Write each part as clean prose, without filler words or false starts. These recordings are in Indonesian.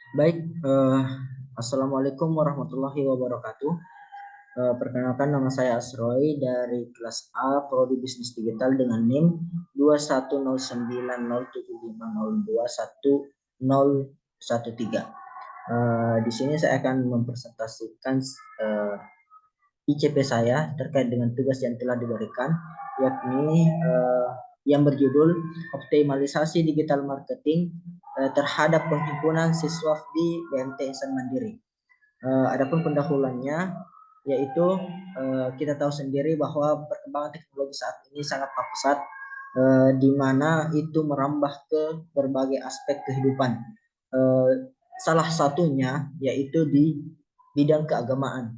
Baik, Assalamualaikum warahmatullahi wabarakatuh. Perkenalkan nama saya Asroy dari kelas A Prodi Bisnis Digital dengan NIM 2109075021013. Di sini saya akan mempresentasikan ICP saya terkait dengan tugas yang telah diberikan, yakni yang berjudul optimalisasi digital marketing terhadap penghimpunan siswa di BMT Insan Mandiri. Adapun pendahuluannya yaitu kita tahu sendiri bahwa perkembangan teknologi saat ini sangat pesat, di mana itu merambah ke berbagai aspek kehidupan. Eh, Salah satunya yaitu di bidang keagamaan.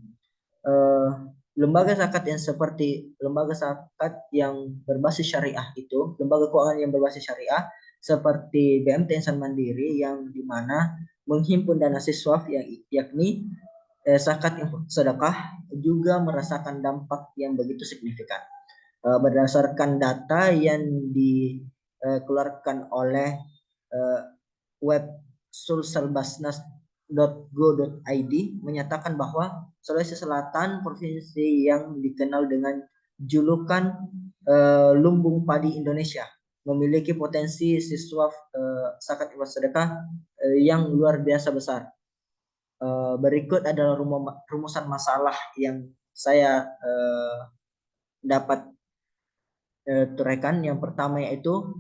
Eh, Lembaga zakat yang seperti lembaga zakat yang berbasis syariah itu, lembaga keuangan yang berbasis syariah seperti BMT Insan Mandiri yang dimana menghimpun dana siswa yang yakni zakat infak sedekah juga merasakan dampak yang begitu signifikan. Berdasarkan data yang dikeluarkan oleh web sulselbasnas.go.id menyatakan bahwa Sulawesi Selatan provinsi yang dikenal dengan julukan lumbung padi Indonesia memiliki potensi siswa zakat infak sedekah yang luar biasa besar. Berikut adalah rumusan masalah yang saya dapat turaikan. Yang pertama yaitu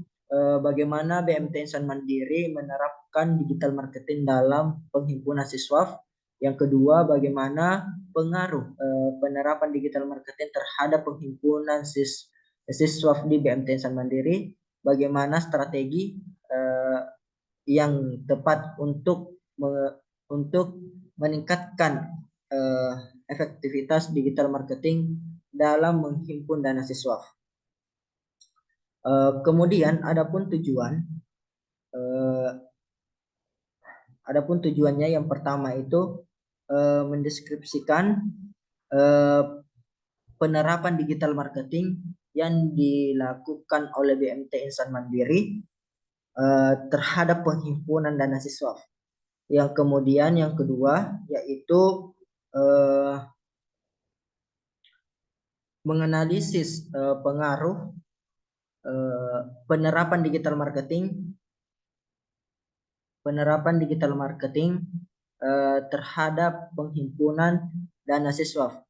bagaimana BMT Insan Mandiri menerapkan digital marketing dalam penghimpunan siswa. Yang kedua, bagaimana pengaruh penerapan digital marketing terhadap penghimpunan siswa di BMT Insan Mandiri. Bagaimana strategi yang tepat untuk meningkatkan efektivitas digital marketing dalam menghimpun dana siswa. Kemudian eh, adapun tujuannya yang pertama itu mendeskripsikan eh, penerapan digital marketing yang dilakukan oleh BMT Insan Mandiri terhadap penghimpunan dana siswa. Yang kemudian yang kedua yaitu eh, menganalisis pengaruh eh, penerapan digital marketing terhadap penghimpunan dana siswa.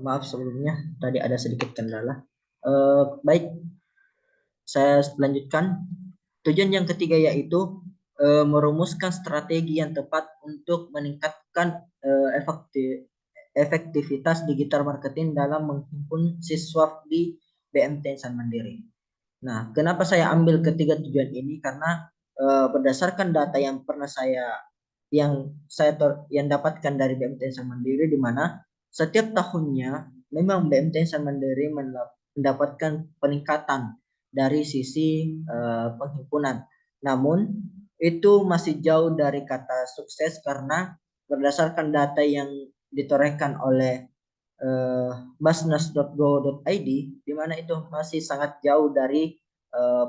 Maaf sebelumnya tadi ada sedikit kendala. Baik, saya lanjutkan. Tujuan yang ketiga yaitu merumuskan strategi yang tepat untuk meningkatkan efektivitas digital marketing dalam menghimpun siswa di BMT Insan Mandiri. Nah, kenapa saya ambil ketiga tujuan ini? Karena berdasarkan data yang dapatkan dari BMT Insan Mandiri, di mana setiap tahunnya memang BMT Insan Mandiri mendapatkan peningkatan dari sisi penghimpunan. Namun itu masih jauh dari kata sukses karena berdasarkan data yang ditorehkan oleh basnas.go.id, di mana itu masih sangat jauh dari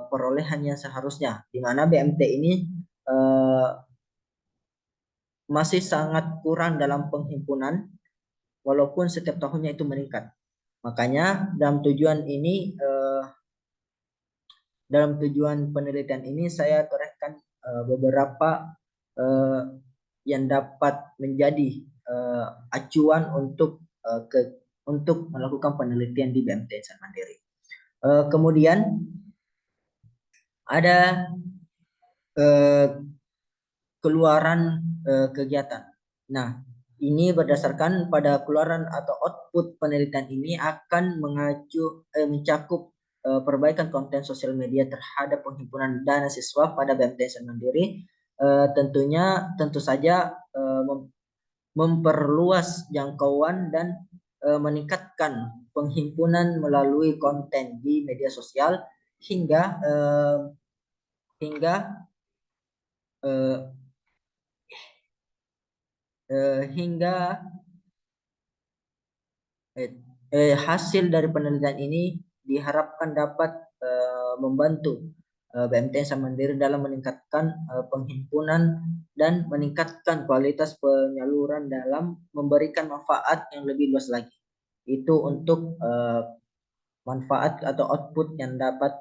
perolehan yang seharusnya, di mana BMT ini uh, masih sangat kurang dalam penghimpunan walaupun setiap tahunnya itu meningkat. Makanya dalam tujuan penelitian ini saya torehkan beberapa uh, yang dapat menjadi acuan untuk melakukan penelitian di BMT Insan Mandiri. Kemudian ada eh, keluaran kegiatan. Nah, ini berdasarkan pada keluaran atau output penelitian ini akan mencakup perbaikan konten sosial media terhadap penghimpunan dana siswa pada BMTS Mandiri. Tentu saja memperluas jangkauan dan meningkatkan penghimpunan melalui konten di media sosial hingga hingga hingga hasil dari penelitian ini diharapkan dapat membantu BMTN Mandiri dalam meningkatkan penghimpunan dan meningkatkan kualitas penyaluran dalam memberikan manfaat yang lebih luas lagi. Itu untuk manfaat atau output yang dapat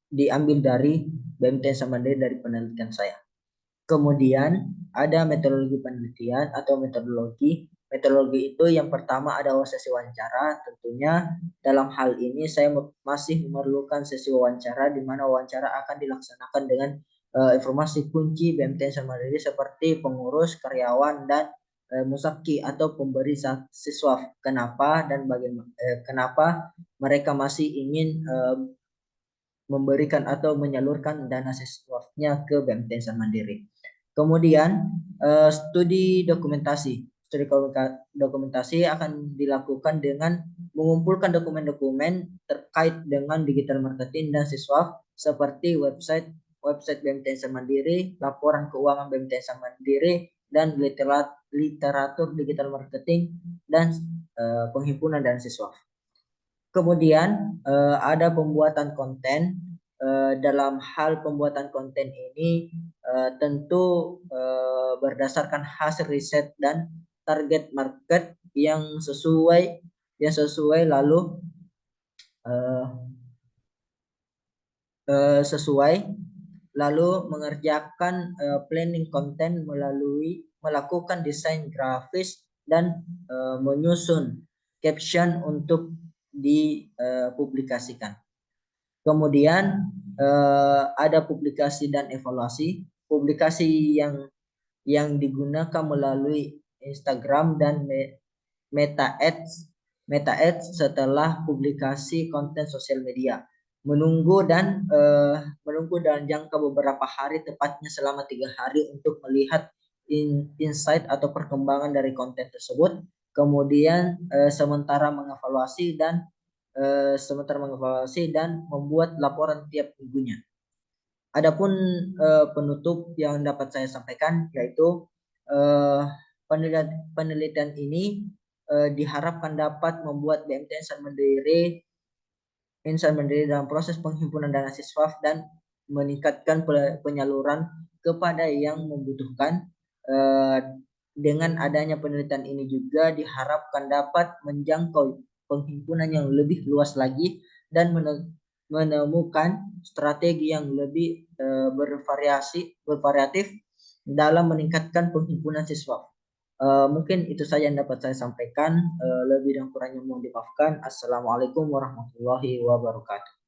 diambil dari BMTN Mandiri dari penelitian saya. Kemudian ada metodologi penelitian atau metodologi. Metodologi itu yang pertama ada sesi wawancara. Tentunya dalam hal ini saya masih memerlukan sesi wawancara di mana wawancara akan dilaksanakan dengan informasi kunci BMTN Mandiri seperti pengurus, karyawan, dan musaki atau pemberi siswa. Kenapa dan bagaimana? Kenapa mereka masih ingin memberikan atau menyalurkan dana siswanya ke BMTN Mandiri. Kemudian studi dokumentasi. Studi dokumentasi akan dilakukan dengan mengumpulkan dokumen-dokumen terkait dengan digital marketing dan siswa seperti website BMTN Mandiri, laporan keuangan BMTN Mandiri, dan literatur digital marketing dan penghimpunan dana siswa. Kemudian ada pembuatan konten. Dalam hal pembuatan konten ini tentu berdasarkan hasil riset dan target market yang sesuai lalu mengerjakan planning konten melakukan desain grafis dan menyusun caption untuk dipublikasikan. Kemudian ada publikasi dan evaluasi. Publikasi yang digunakan melalui Instagram dan Meta Ads setelah publikasi konten sosial media. Menunggu dalam jangka beberapa hari, tepatnya selama 3 hari untuk melihat insight atau perkembangan dari konten tersebut. Kemudian sementara mengevaluasi dan membuat laporan tiap minggunya. Adapun penutup yang dapat saya sampaikan yaitu penelitian ini diharapkan dapat membuat BMTN Mandiri dalam proses penghimpunan dana siswa dan meningkatkan penyaluran kepada yang membutuhkan. Dengan adanya penelitian ini juga diharapkan dapat menjangkau penghimpunan yang lebih luas lagi dan menemukan strategi yang lebih bervariatif dalam meningkatkan penghimpunan siswa. Mungkin itu saja yang dapat saya sampaikan. Lebih dan kurangnya mohon dimaafkan. Assalamualaikum warahmatullahi wabarakatuh.